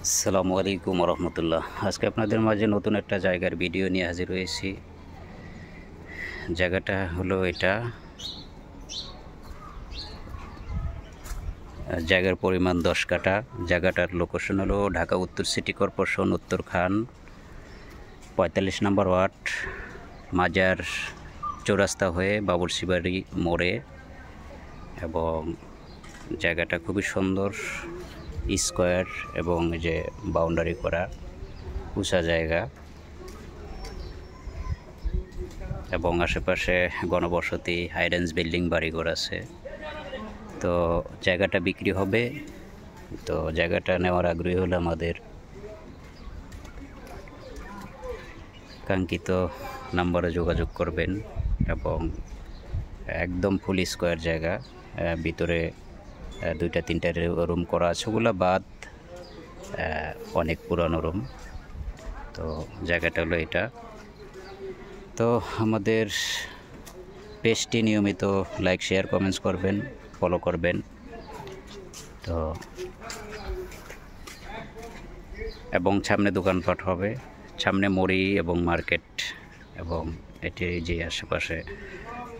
আসসালামু আলাইকুম রহমতুল্লাহ। আজকে আপনাদের মাঝে নতুন একটা জায়গার ভিডিও নিয়ে হাজির হয়েছি। জায়গাটা হলো এটা, জায়গার পরিমাণ 10 কাঠা। জায়গাটার লোকেশন হলো ঢাকা উত্তর সিটি কর্পোরেশন, উত্তরখান, 45 নম্বর ওয়ার্ড, মাজার চৌরাস্তা হয়ে বাবুরচিবাড়ি মোড়ে। এবং জায়গাটা খুবই সুন্দর, স্কোয়ার এবং যে বাউন্ডারি করা উঁচা জায়গা, এবং আশেপাশে গণবসতি, হাইরেঞ্জ বিল্ডিং, বাড়িঘর আছে। তো জায়গাটা বিক্রি হবে। তো জায়গাটা নেওয়ার আগ্রহী হলে আমাদের কাঙ্ক্ষিত নাম্বারে যোগাযোগ করবেন। এবং একদম ফুল স্কোয়ার জায়গা, ভিতরে 2-3টা রুম করা আছে, ওগুলো বাদ অনেক পুরানো রুম। তো জায়গাটা হলো এটা। তো আমাদের পেজটি নিয়মিত লাইক, শেয়ার, কমেন্টস করবেন, ফলো করবেন। তো এবং সামনে দোকানপাট হবে, সামনে মুড়ি এবং মার্কেট, এবং এটি যে আশেপাশে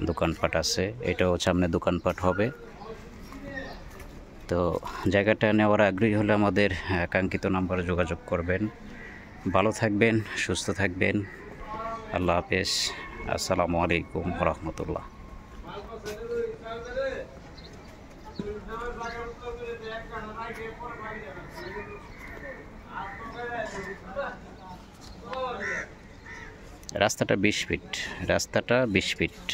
দোকানপাট আছে, এটাও সামনে দোকানপাট হবে। তো জায়গাটা নেওয়ার আগ্রহী হলে আমাদের কাঙ্ক্ষিত নাম্বারে যোগাযোগ করবেন। ভালো থাকবেন, সুস্থ থাকবেন। আল্লাহ হাফেজ। আসসালামু আলাইকুম রহমতুল্লাহ। রাস্তাটা 20 ফিট।